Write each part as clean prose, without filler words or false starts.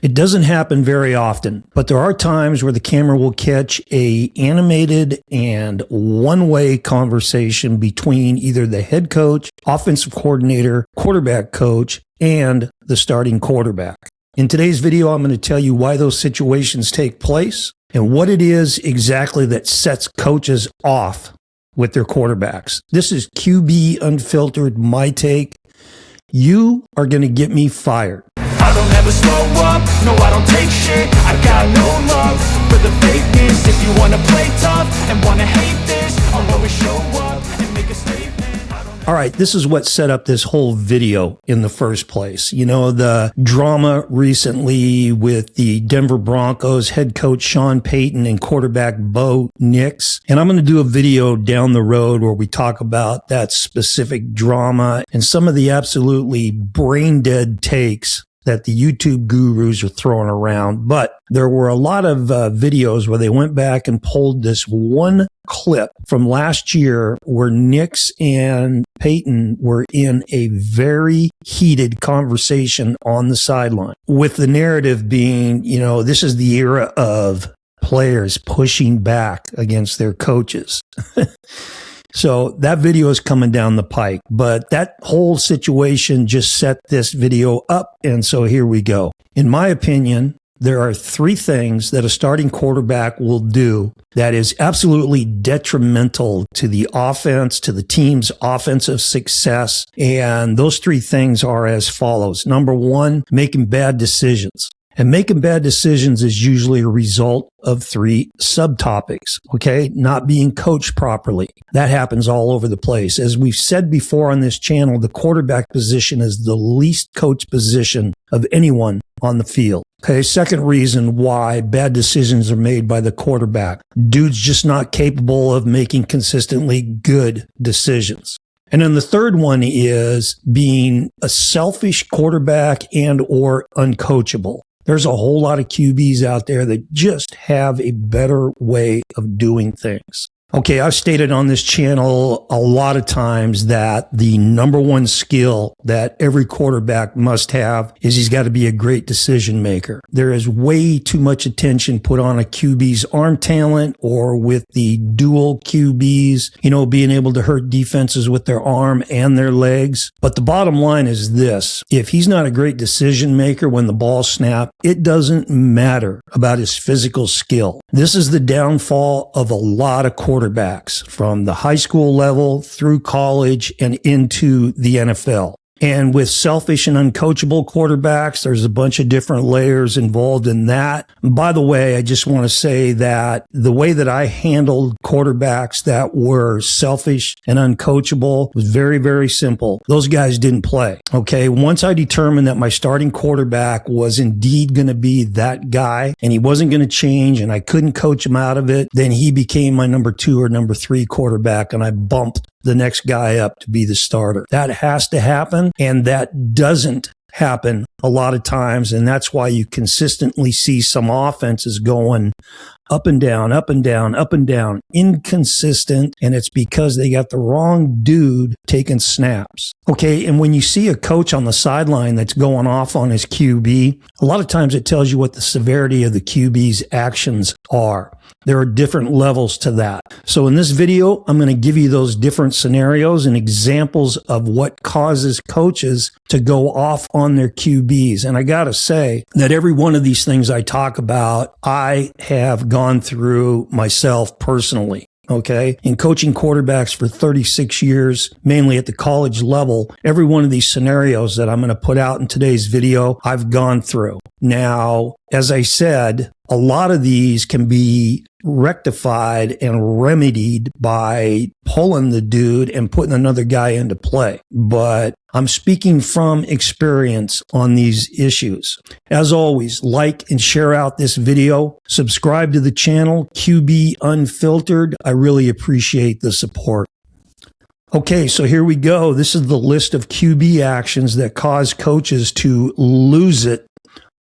It doesn't happen very often, but there are times where the camera will catch a animated and one-way conversation between either the head coach, offensive coordinator, quarterback coach, and the starting quarterback. In today's video, I'm going to tell you why those situations take place and what it is exactly that sets coaches off with their quarterbacks. This is QB Unfiltered, my take. You are going to get me fired. I don't ever slow up, no I don't take shit. I got no love for the fakeness. If you wanna play tough and wanna hate this, I'll always show up and make a statement. All right, this is what set up this whole video in the first place. You know, the drama recently with the Denver Broncos head coach Sean Payton and quarterback Bo Nix. And I'm going to do a video down the road where we talk about that specific drama and some of the absolutely brain dead takes that the YouTube gurus are throwing around. But there were a lot of videos where they went back and pulled this one clip from last year where Nix and Peyton were in a very heated conversation on the sideline, with the narrative being, you know, this is the era of players pushing back against their coaches. So that video is coming down the pike, but that whole situation just set this video up. And so here we go. In my opinion, there are three things that a starting quarterback will do that is absolutely detrimental to the offense, to the team's offensive success. And those three things are as follows. Number one, making bad decisions. And making bad decisions is usually a result of three subtopics, okay? Not being coached properly. That happens all over the place. As we've said before on this channel, the quarterback position is the least coached position of anyone on the field. Okay, second reason why bad decisions are made by the quarterback. Dude's just not capable of making consistently good decisions. And then the third one is being a selfish quarterback and or uncoachable. There's a whole lot of QBs out there that just have a better way of doing things. Okay, I've stated on this channel a lot of times that the number one skill that every quarterback must have is he's got to be a great decision maker. There is way too much attention put on a QB's arm talent or with the dual QBs, you know, being able to hurt defenses with their arm and their legs. But the bottom line is this: if he's not a great decision maker when the ball's snapped, it doesn't matter about his physical skill. This is the downfall of a lot of quarterbacks from the high school level through college and into the NFL. And with selfish and uncoachable quarterbacks, there's a bunch of different layers involved in that. And by the way, I just want to say that the way that I handled quarterbacks that were selfish and uncoachable was very, very simple. Those guys didn't play. Okay. Once I determined that my starting quarterback was indeed going to be that guy and he wasn't going to change and I couldn't coach him out of it, then he became my number 2 or number 3 quarterback and I bumped the next guy up to be the starter. That has to happen, and that doesn't happen a lot of times, and that's why you consistently see some offenses going up and down, up and down, up and down, inconsistent, and it's because they got the wrong dude taking snaps. Okay, and when you see a coach on the sideline that's going off on his QB, a lot of times it tells you what the severity of the QB's actions are. There are different levels to that. So in this video, I'm going to give you those different scenarios and examples of what causes coaches to go off on their QBs. And I got to say that every one of these things I talk about, I have gone through myself personally. Okay. In coaching quarterbacks for 36 years, mainly at the college level, every one of these scenarios that I'm going to put out in today's video, I've gone through. Now, as I said, a lot of these can be rectified and remedied by pulling the dude and putting another guy into play. But I'm speaking from experience on these issues. As always, like and share out this video. Subscribe to the channel, QB Unfiltered. I really appreciate the support. Okay, so here we go. This is the list of QB actions that cause coaches to lose it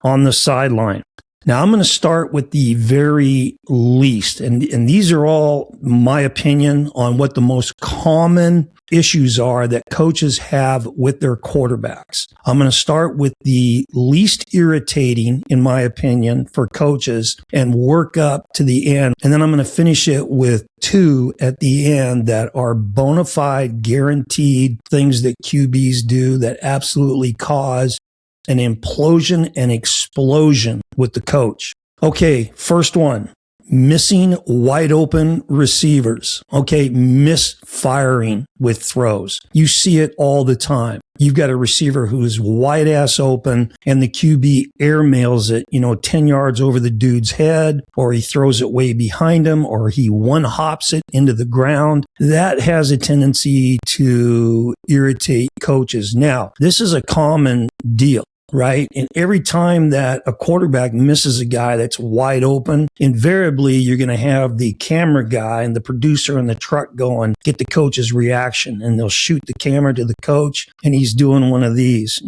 on the sideline. Now, I'm going to start with the very least, and these are all my opinion on what the most common issues are that coaches have with their quarterbacks. I'm going to start with the least irritating, in my opinion, for coaches and work up to the end. And then I'm going to finish it with 2 at the end that are bona fide, guaranteed things that QBs do that absolutely cause an implosion and explosion with the coach. Okay, first one, missing wide open receivers. Okay, misfiring with throws. You see it all the time. You've got a receiver who is wide ass open and the QB airmails it, 10 yards over the dude's head, or he throws it way behind him, or he one hops it into the ground. That has a tendency to irritate coaches. Now, this is a common deal, right? And every time that a quarterback misses a guy that's wide open, invariably you're going to have the camera guy and the producer in the truck going, get the coach's reaction. And they'll shoot the camera to the coach and he's doing one of these,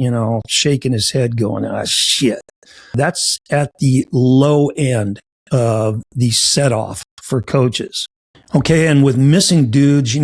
shaking his head going, ah, shit. That's at the low end of the set off for coaches. Okay, and with missing dudes,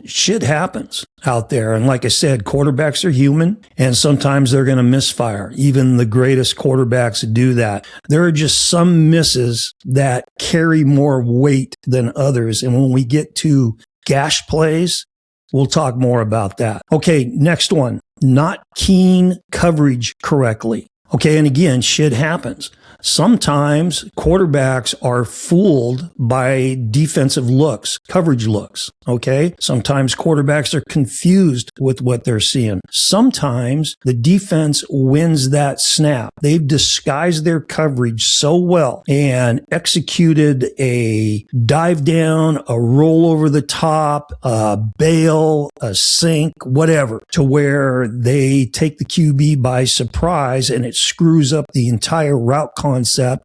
shit happens out there. And like I said, quarterbacks are human, and sometimes they're going to misfire. Even the greatest quarterbacks do that. There are just some misses that carry more weight than others. And when we get to gash plays, we'll talk more about that. Okay, next one, not keying coverage correctly. Okay, and again, shit happens. Sometimes quarterbacks are fooled by defensive looks, coverage looks, okay? Sometimes quarterbacks are confused with what they're seeing. Sometimes the defense wins that snap. They've disguised their coverage so well and executed a dive down, a roll over the top, a bail, a sink, whatever, to where they take the QB by surprise and it screws up the entire route concept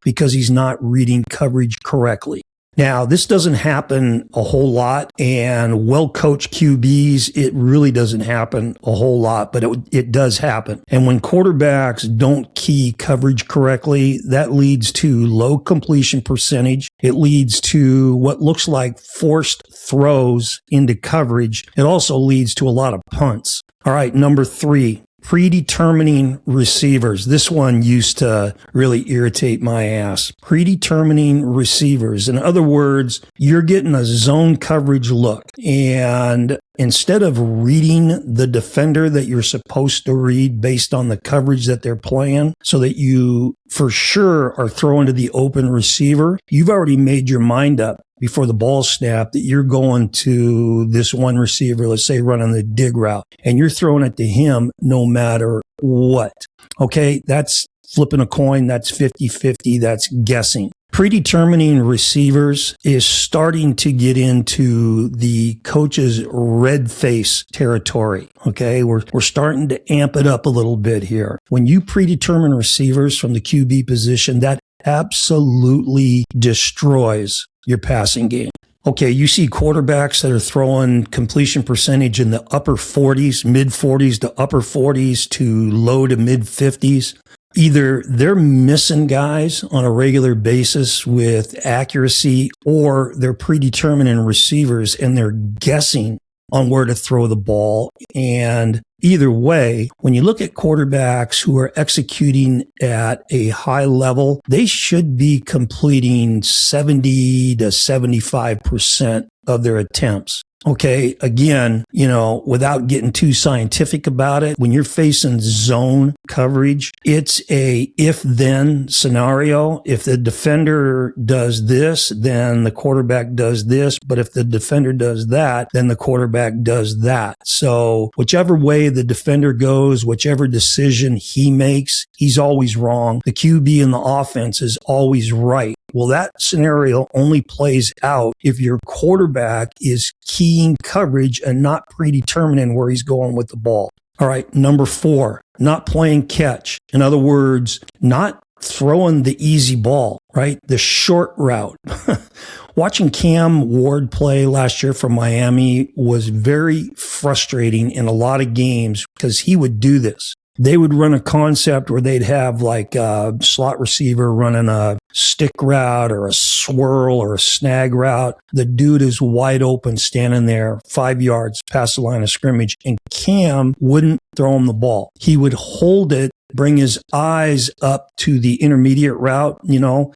because he's not reading coverage correctly. Now, this doesn't happen a whole lot, and well-coached QBs, it really doesn't happen a whole lot, but it does happen. And when quarterbacks don't key coverage correctly, that leads to low completion percentage. It leads to what looks like forced throws into coverage. It also leads to a lot of punts. All right, number 3. Predetermining receivers. This one used to really irritate my ass. Predetermining receivers. In other words, you're getting a zone coverage look, and instead of reading the defender that you're supposed to read based on the coverage that they're playing, so that you for sure are throwing to the open receiver, you've already made your mind up before the ball snap that you're going to this one receiver, let's say running the dig route, and you're throwing it to him no matter what. Okay, that's flipping a coin. That's 50-50. That's guessing. Predetermining receivers is starting to get into the coach's red face territory. Okay, we're starting to amp it up a little bit here. When you predetermine receivers from the QB position, that absolutely destroys your passing game. Okay, you see quarterbacks that are throwing completion percentage in the upper 40s, mid 40s to upper 40s to low to mid 50s. Either they're missing guys on a regular basis with accuracy, or they're predetermining receivers and they're guessing on where to throw the ball. And either way, when you look at quarterbacks who are executing at a high level, they should be completing 70 to 75% of their attempts. Okay, again, without getting too scientific about it, when you're facing zone coverage, it's a if-then scenario. If the defender does this, then the quarterback does this. But if the defender does that, then the quarterback does that. So whichever way the defender goes, whichever decision he makes, he's always wrong. The QB in the offense is always right. Well, that scenario only plays out if your quarterback is keying coverage and not predetermining where he's going with the ball. All right, number 4, not playing catch. In other words, not throwing the easy ball, right? The short route. Watching Cam Ward play last year for Miami was very frustrating in a lot of games because he would do this. They would run a concept where they'd have like a slot receiver running a stick route or a swirl or a snag route. The dude is wide open standing there 5 yards past the line of scrimmage, and Cam wouldn't throw him the ball. He would hold it, bring his eyes up to the intermediate route,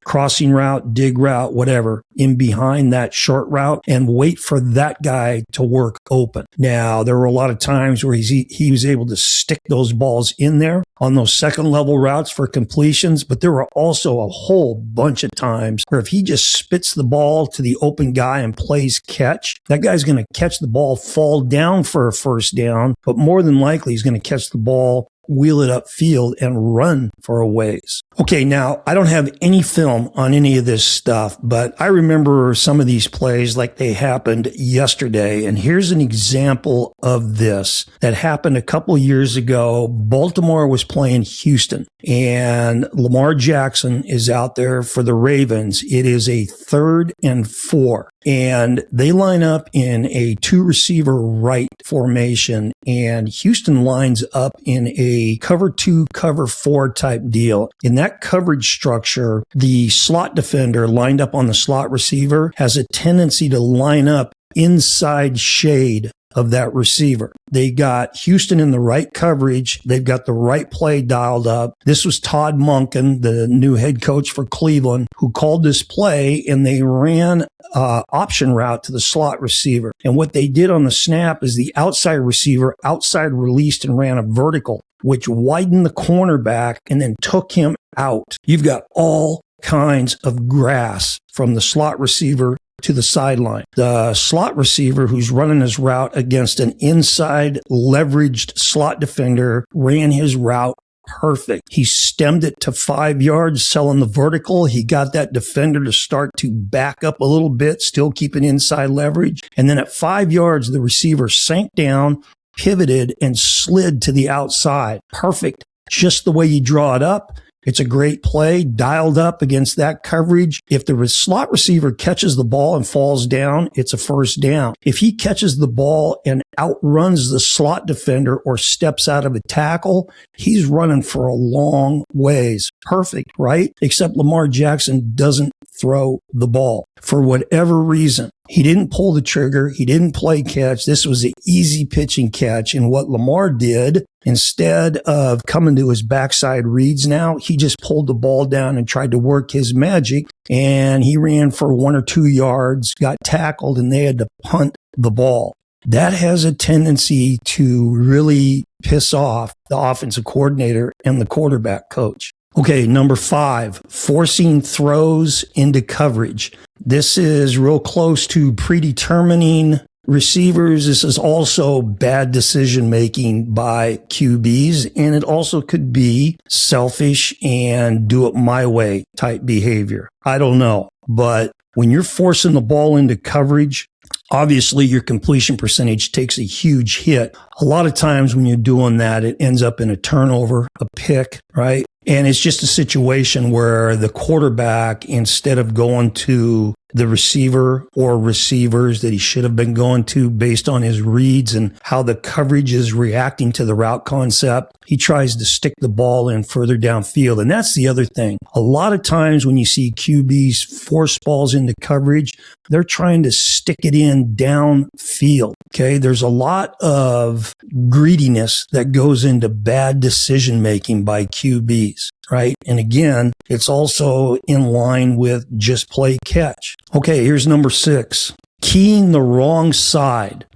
crossing route, dig route, whatever, in behind that short route, and wait for that guy to work open. Now, there were a lot of times where he was able to stick those balls in there on those second level routes for completions, but there were also a whole bunch of times where if he just spits the ball to the open guy and plays catch, that guy's going to catch the ball, fall down for a first down, but more than likely he's going to catch the ball, wheel it upfield, and run for a ways. Okay, now, I don't have any film on any of this stuff, but I remember some of these plays like they happened yesterday, and here's an example of this that happened a couple years ago. Baltimore was playing Houston, and Lamar Jackson is out there for the Ravens. It is a 3rd and 4. And they line up in a 2-receiver right formation, and Houston lines up in a cover 2, cover 4 type deal. In that coverage structure, the slot defender lined up on the slot receiver has a tendency to line up inside shade of that receiver. They got Houston in the right coverage. They've got the right play dialed up. This was Todd Monken, the new head coach for Cleveland, who called this play, and they ran option route to the slot receiver. And what they did on the snap is the outside receiver outside released and ran a vertical, which widened the cornerback and then took him out. You've got all kinds of grass from the slot receiver to the sideline. The slot receiver who's running his route against an inside leveraged slot defender ran his route perfect. He stemmed it to 5 yards, selling the vertical. He got that defender to start to back up a little bit, still keeping inside leverage. And then at 5 yards, the receiver sank down, pivoted, and slid to the outside. Perfect. Just the way you draw it up. It's a great play, dialed up against that coverage. If the slot receiver catches the ball and falls down, it's a first down. If he catches the ball and outruns the slot defender or steps out of a tackle, he's running for a long ways. Perfect, right? Except Lamar Jackson doesn't throw the ball. For whatever reason, he didn't pull the trigger. He didn't play catch. This was an easy pitching catch. And what Lamar did, instead of coming to his backside reads now, he just pulled the ball down and tried to work his magic. And he ran for 1 or 2 yards, got tackled, and they had to punt the ball. That has a tendency to really piss off the offensive coordinator and the quarterback coach. Okay, number 5, forcing throws into coverage. This is real close to predetermining receivers. This is also bad decision making by QBs, and it also could be selfish and do it my way type behavior. I don't know, but when you're forcing the ball into coverage, obviously your completion percentage takes a huge hit. A lot of times when you're doing that, it ends up in a turnover, a pick, right? And it's just a situation where the quarterback, instead of going to the receiver or receivers that he should have been going to based on his reads and how the coverage is reacting to the route concept, he tries to stick the ball in further downfield. And that's the other thing. A lot of times when you see QBs force balls into coverage, they're trying to stick it in downfield. Okay. There's a lot of greediness that goes into bad decision making by QBs. Right. And again, it's also in line with just play catch. Okay, here's number 6. Keying the wrong side.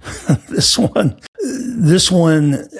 This one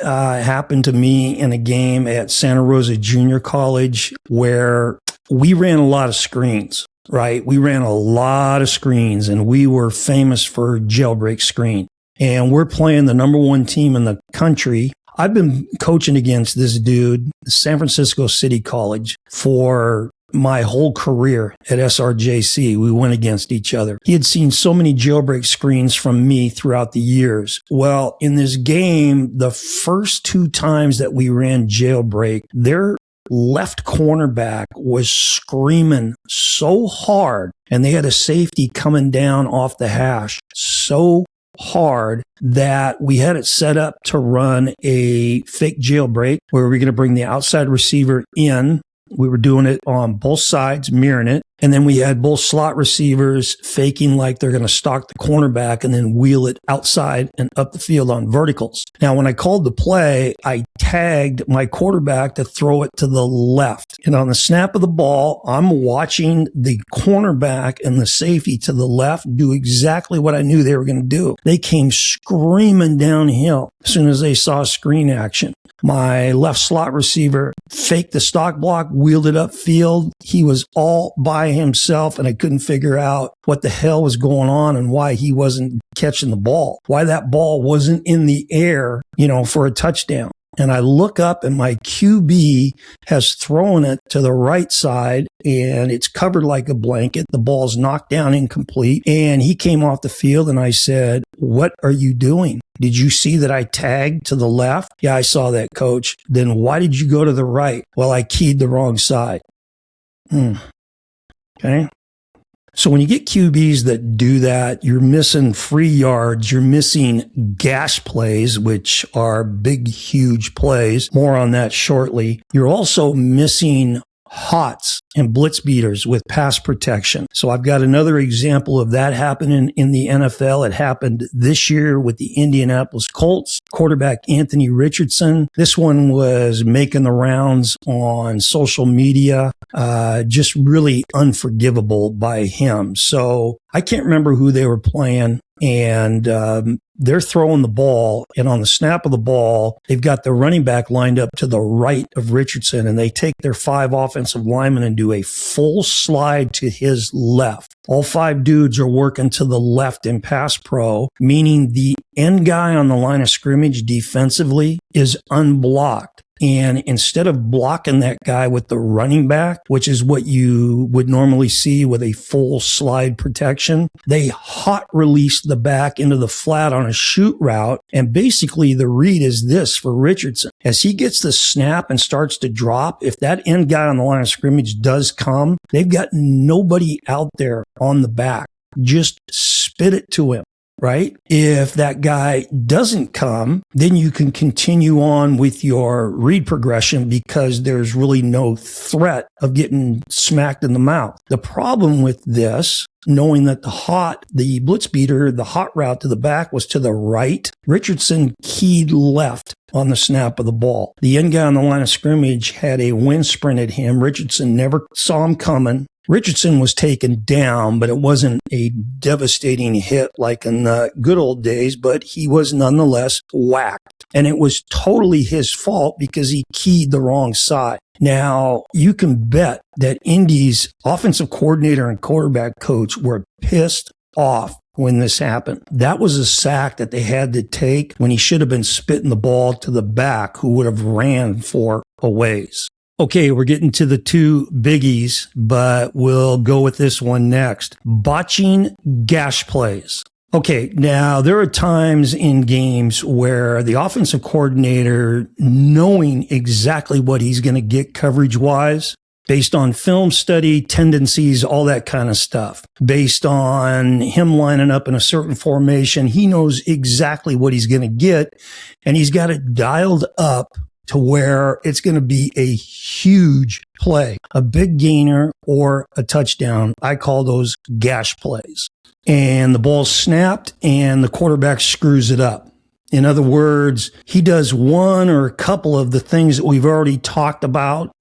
happened to me in a game at Santa Rosa Junior College where we ran a lot of screens. Right. We ran a lot of screens and we were famous for jailbreak screen. And we're playing the number 1 team in the country. I've been coaching against this dude, San Francisco City College, for my whole career at SRJC. We went against each other. He had seen so many jailbreak screens from me throughout the years. Well, in this game, the first 2 times that we ran jailbreak, their left cornerback was screaming so hard, and they had a safety coming down off the hash so hard that we had it set up to run a fake jailbreak where we were going to bring the outside receiver in. We were doing it on both sides, mirroring it. And then we had both slot receivers faking like they're going to stalk the cornerback and then wheel it outside and up the field on verticals. Now, when I called the play, I tagged my quarterback to throw it to the left. And on the snap of the ball, I'm watching the cornerback and the safety to the left do exactly what I knew they were going to do. They came screaming downhill as soon as they saw screen action. My left slot receiver faked the stock block, wheeled it upfield. He was all by himself, and I couldn't figure out what the hell was going on and why he wasn't catching the ball, why that ball wasn't in the air, for a touchdown. And I look up and my QB has thrown it to the right side and it's covered like a blanket. The ball's knocked down incomplete and he came off the field and I said, "What are you doing? Did you see that I tagged to the left?" "Yeah, I saw that, coach." "Then why did you go to the right?" "Well, I keyed the wrong side." Okay. So when you get QBs that do that, you're missing free yards, you're missing gash plays, which are big, huge plays. More on that shortly. You're also missing hots and blitz beaters with pass protection. So I've got another example of that happening in the NFL. It happened this year with the Indianapolis Colts. Quarterback Anthony Richardson. This one was making the rounds on social media. Just really unforgivable by him. So I can't remember who they were playing. And they're throwing the ball, and on the snap of the ball, they've got the running back lined up to the right of Richardson, and they take their 5 offensive linemen and do a full slide to his left. All 5 dudes are working to the left in pass pro, meaning the end guy on the line of scrimmage defensively is unblocked. And instead of blocking that guy with the running back, which is what you would normally see with a full slide protection, they hot release the back into the flat on a shoot route. And basically the read is this for Richardson. As he gets the snap and starts to drop, if that end guy on the line of scrimmage does come, they've got nobody out there on the back. Just spit it to him. Right? If that guy doesn't come, then you can continue on with your read progression because there's really no threat of getting smacked in the mouth. The problem with this, knowing that the blitz beater, the hot route to the back was to the right, Richardson keyed left on the snap of the ball. The end guy on the line of scrimmage had a wind sprint at him. Richardson never saw him coming. Richardson was taken down, but it wasn't a devastating hit like in the good old days, but he was nonetheless whacked. And it was totally his fault because he keyed the wrong side. Now, you can bet that Indy's offensive coordinator and quarterback coach were pissed off when this happened. That was a sack that they had to take when he should have been spitting the ball to the back, who would have ran for a ways. Okay, we're getting to the 2 biggies, but we'll go with this one next. Botching gash plays. Okay, now there are times in games where the offensive coordinator, knowing exactly what he's going to get coverage-wise, based on film study, tendencies, all that kind of stuff, based on him lining up in a certain formation, he knows exactly what he's going to get, and he's got it dialed up to where it's going to be a huge play, a big gainer or a touchdown. I call those gash plays. And the ball's snapped and the quarterback screws it up. In other words, he does one or a couple of the things that we've already talked about,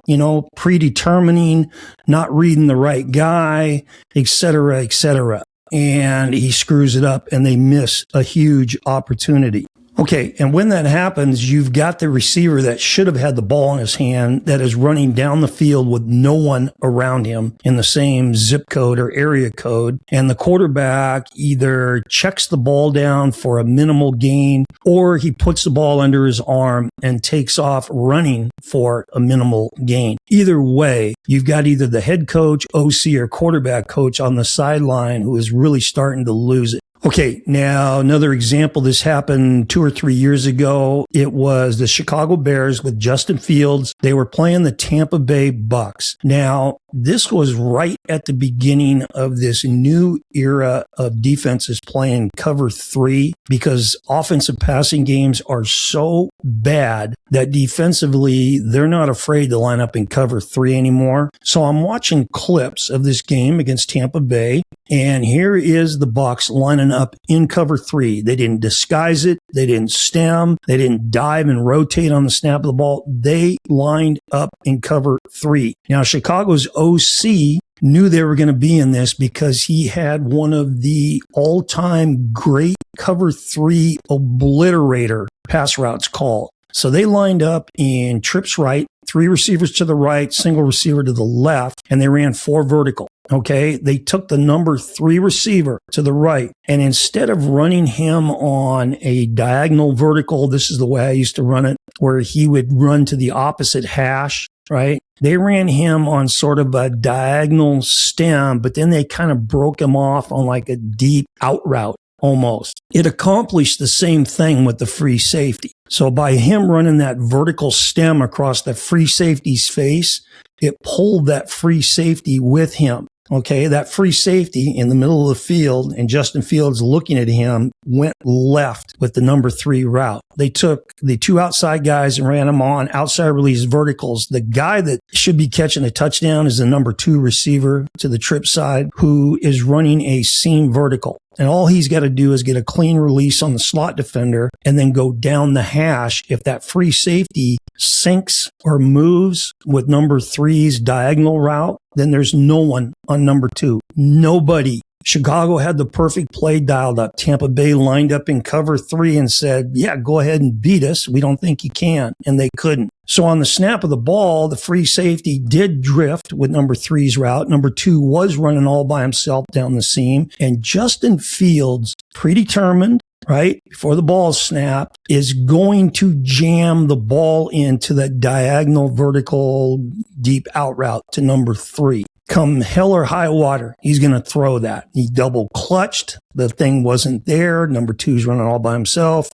predetermining, not reading the right guy, etc., etc. And he screws it up and they miss a huge opportunity. Okay, and when that happens, you've got the receiver that should have had the ball in his hand that is running down the field with no one around him in the same zip code or area code, and the quarterback either checks the ball down for a minimal gain or he puts the ball under his arm and takes off running for a minimal gain. Either way, you've got either the head coach, OC, or quarterback coach on the sideline who is really starting to lose it. Okay, now another example. This happened 2 or 3 years ago. It was the Chicago Bears with Justin Fields. They were playing the Tampa Bay Bucks. Now, this was right at the beginning of this new era of defenses playing cover 3 because offensive passing games are so bad that defensively they're not afraid to line up in cover 3 anymore. So I'm watching clips of this game against Tampa Bay, and here is the Bucs lining up in cover 3. They didn't disguise it. They didn't stem. They didn't dive and rotate on the snap of the ball. They lined up in cover 3. Now, Chicago's OC knew they were going to be in this because he had one of the all-time great cover 3 obliterator pass routes called. So they lined up in trips right, 3 receivers to the right, single receiver to the left, and they ran 4 vertical. Okay, they took the number 3 receiver to the right, and instead of running him on a diagonal vertical, this is the way I used to run it, where he would run to the opposite hash, right? They ran him on sort of a diagonal stem, but then they kind of broke him off on like a deep out route almost. It accomplished the same thing with the free safety. So by him running that vertical stem across the free safety's face, it pulled that free safety with him. Okay, that free safety in the middle of the field and Justin Fields looking at him went left with the number 3 route. They took the 2 outside guys and ran them on outside release verticals. The guy that should be catching a touchdown is the number 2 receiver to the trip side who is running a seam vertical. And all he's got to do is get a clean release on the slot defender and then go down the hash. If that free safety sinks or moves with number 3's diagonal route, then there's no one on number 2. Nobody. Chicago had the perfect play dialed up. Tampa Bay lined up in cover 3 and said, yeah, go ahead and beat us. We don't think you can. And they couldn't. So on the snap of the ball, the free safety did drift with number 3's route. Number 2 was running all by himself down the seam. And Justin Fields, predetermined, right, before the ball snapped, is going to jam the ball into that diagonal vertical deep out route to number 3. Come hell or high water, he's going to throw that. He double clutched. The thing wasn't there. Number 2's running all by himself.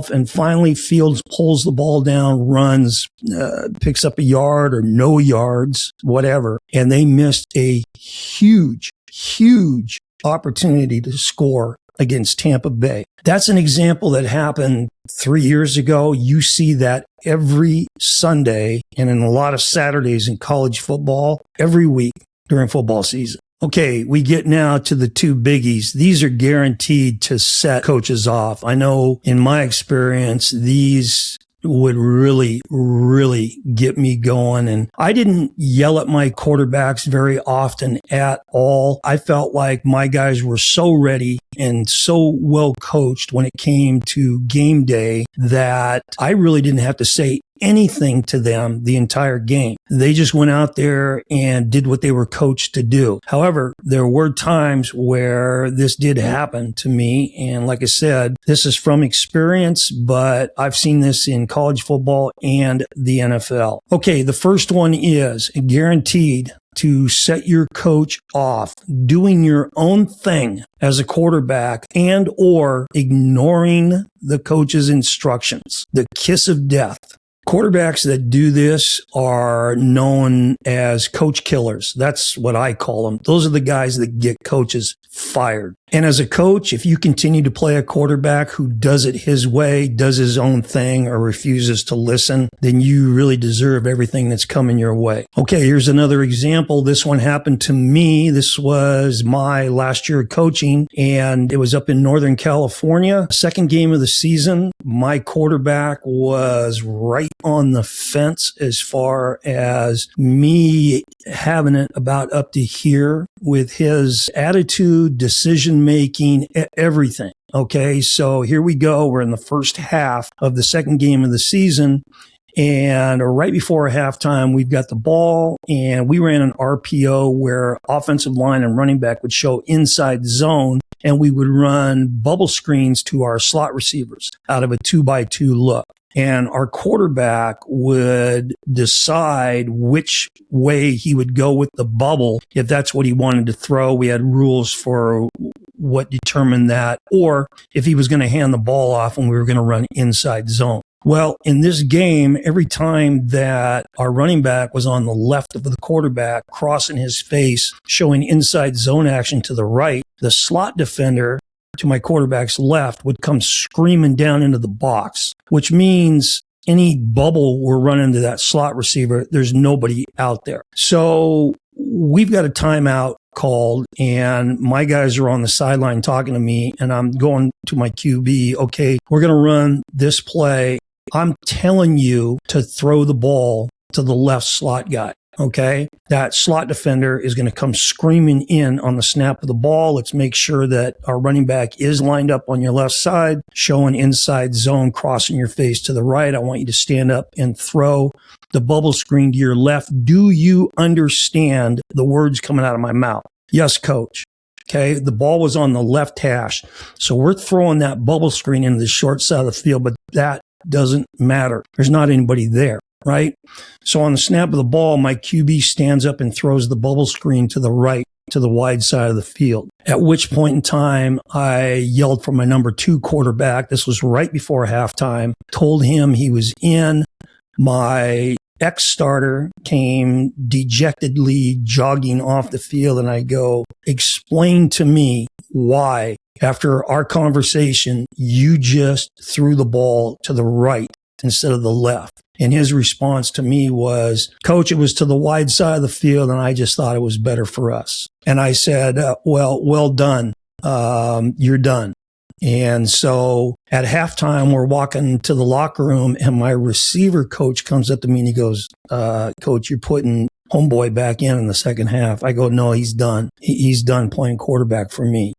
And finally Fields pulls the ball down, runs, picks up a yard or no yards, whatever. And they missed a huge opportunity to score against Tampa Bay. That's an example that happened 3 years ago. You see that every Sunday and in a lot of Saturdays in college football every week during football season. Okay, we get now to the 2 biggies. These are guaranteed to set coaches off. I know in my experience, these would really get me going. And I didn't yell at my quarterbacks very often at all. I felt like my guys were so ready and so well coached when it came to game day that I really didn't have to say anything to them the entire game. They just went out there and did what they were coached to do. However, there were times where this did happen to me. And like I said, this is from experience, but I've seen this in college football and the NFL. Okay, the first one is guaranteed to set your coach off doing your own thing as a quarterback and or ignoring the coach's instructions. The kiss of death. Quarterbacks that do this are known as coach killers. That's what I call them. Those are the guys that get coaches fired. And as a coach, if you continue to play a quarterback who does it his way, does his own thing, or refuses to listen, then you really deserve everything that's coming your way. Okay, here's another example. This one happened to me. This was my last year of coaching, and it was up in Northern California. Second game of the season, my quarterback was right on the fence as far as me having it about up to here with his attitude, decision-making, everything. Okay, so here we go. We're in the first half of the second game of the season. And right before halftime, we've got the ball, and we ran an RPO where offensive line and running back would show inside zone, and we would run bubble screens to our slot receivers out of a 2x2 look. And our quarterback would decide which way he would go with the bubble if that's what he wanted to throw. We had rules for what determined that, or if he was going to hand the ball off and we were going to run inside zone. Well, in this game, every time that our running back was on the left of the quarterback, crossing his face, showing inside zone action to the right, the slot defender to my quarterback's left would come screaming down into the box, which means any bubble we're running to that slot receiver, there's nobody out there. So we've got a timeout called, and my guys are on the sideline talking to me, and I'm going to my QB, okay, we're going to run this play. I'm telling you to throw the ball to the left slot guy, okay? That slot defender is going to come screaming in on the snap of the ball. Let's make sure that our running back is lined up on your left side, showing inside zone, crossing your face to the right. I want you to stand up and throw the bubble screen to your left. Do you understand the words coming out of my mouth? Yes, coach. Okay, the ball was on the left hash. So we're throwing that bubble screen into the short side of the field, but that doesn't matter. There's not anybody there, right? So on the snap of the ball, my QB stands up and throws the bubble screen to the right, to the wide side of the field. At which point in time, I yelled for my number 2 quarterback. This was right before halftime. Told him he was in. My ex-starter came dejectedly jogging off the field, and I go, explain to me why, after our conversation, you just threw the ball to the right instead of the left. And his response to me was, Coach, it was to the wide side of the field, and I just thought it was better for us. And I said, well done. You're done. And so at halftime, we're walking to the locker room, and my receiver coach comes up to me and he goes, Coach, you're putting homeboy back in the second half. I go, no, he's done. He's done playing quarterback for me.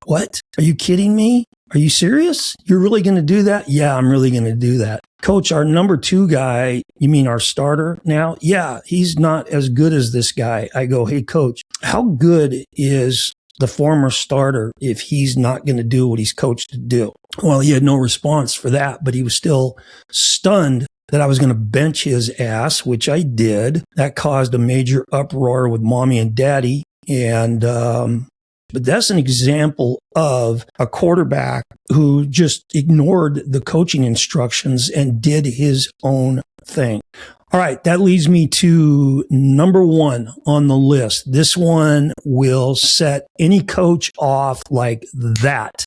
What? Are you kidding me? Are you serious? You're really going to do that? Yeah, I'm really going to do that. Coach, our number 2 guy, you mean our starter now? Yeah, he's not as good as this guy. I go, hey, coach, how good is the former starter if he's not going to do what he's coached to do? Well, he had no response for that, but he was still stunned that I was going to bench his ass, which I did. That caused a major uproar with mommy and daddy. And, but that's an example of a quarterback who just ignored the coaching instructions and did his own thing. All right, that leads me to number 1 on the list. This one will set any coach off like that.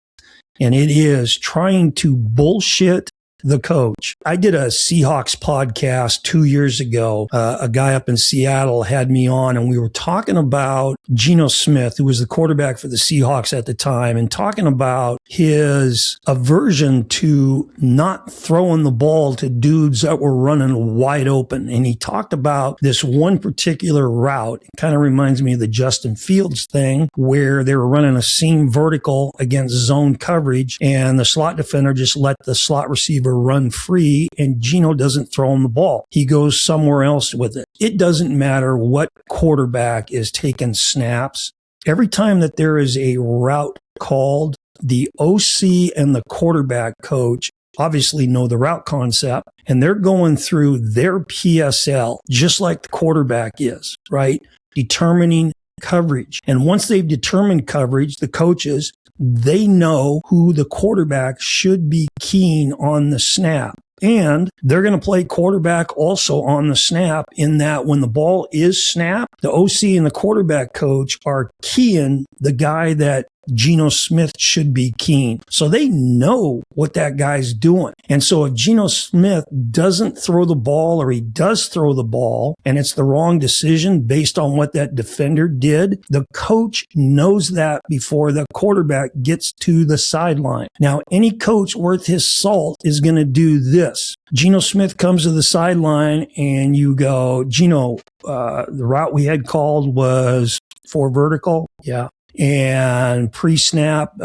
And it is trying to bullshit the coach. I did a Seahawks podcast 2 years ago. A guy up in Seattle had me on, and we were talking about Geno Smith, who was the quarterback for the Seahawks at the time, and talking about his aversion to not throwing the ball to dudes that were running wide open. And he talked about this one particular route. It kind of reminds me of the Justin Fields thing, where they were running a seam vertical against zone coverage, and the slot defender just let the slot receiver run free, and Geno doesn't throw him the ball. He goes somewhere else with it. It doesn't matter what quarterback is taking snaps. Every time that there is a route called, the OC and the quarterback coach obviously know the route concept, and they're going through their PSL just like the quarterback is, right? Determining coverage. And once they've determined coverage, the coaches, they know who the quarterback should be keying on the snap. And they're going to play quarterback also on the snap, in that when the ball is snapped, the OC and the quarterback coach are keying the guy that Geno Smith should be keying. So they know what that guy's doing. And so if Geno Smith doesn't throw the ball, or he does throw the ball and it's the wrong decision based on what that defender did, the coach knows that before the quarterback gets to the sideline. Now, any coach worth his salt is going to do this. Geno Smith comes to the sideline and you go, Geno, the route we had called was 4 vertical. Yeah. And pre-snap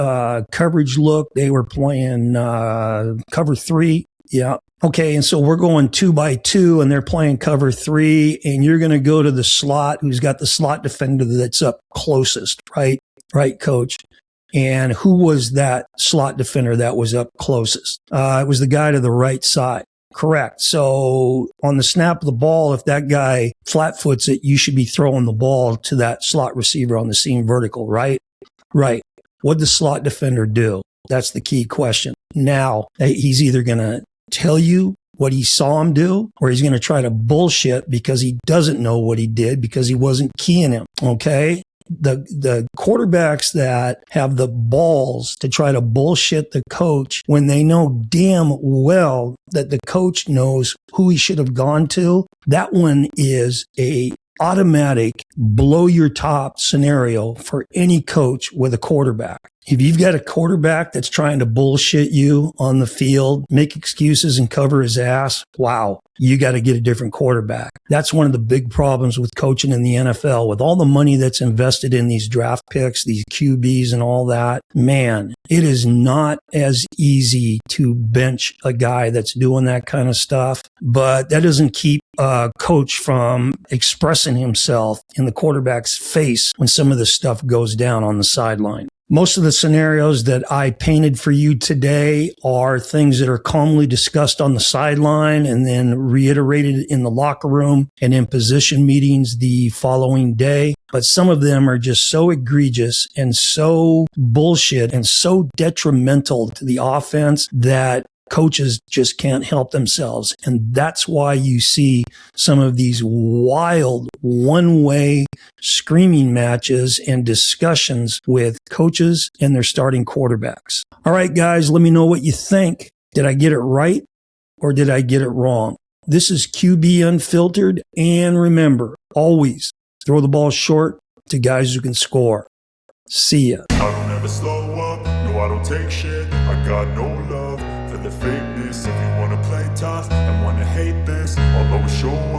coverage look, they were playing cover 3. Yeah. Okay. And so we're going 2 by 2 and they're playing cover 3, and you're going to go to the slot who's got the slot defender that's up closest, right? Right, coach. And who was that slot defender that was up closest? It was the guy to the right side. Correct. So on the snap of the ball, if that guy flat foots it, you should be throwing the ball to that slot receiver on the seam vertical, right? Right. What'd the slot defender do? That's the key question. Now, he's either going to tell you what he saw him do, or he's going to try to bullshit because he doesn't know what he did because he wasn't keying him. Okay? The quarterbacks that have the balls to try to bullshit the coach when they know damn well that the coach knows who he should have gone to, that one is a automatic blow your top scenario for any coach with a quarterback. If you've got a quarterback that's trying to bullshit you on the field, make excuses and cover his ass, wow, you got to get a different quarterback. That's one of the big problems with coaching in the NFL. With all the money that's invested in these draft picks, these QBs and all that, man, it is not as easy to bench a guy that's doing that kind of stuff. But that doesn't keep a coach from expressing himself in the quarterback's face when some of this stuff goes down on the sideline. Most of the scenarios that I painted for you today are things that are calmly discussed on the sideline and then reiterated in the locker room and in position meetings the following day. But some of them are just so egregious and so bullshit and so detrimental to the offense that coaches just can't help themselves. And that's why you see some of these wild one-way screaming matches and discussions with coaches and their starting quarterbacks. All right, guys, let me know what you think. Did I get it right or did I get it wrong? This is QB Unfiltered. And remember, always throw the ball short to guys who can score. See ya. I don't ever slow up, no I don't take shit. I got no love for the fakeness. If you wanna play tough and wanna hate this, I'll always show up.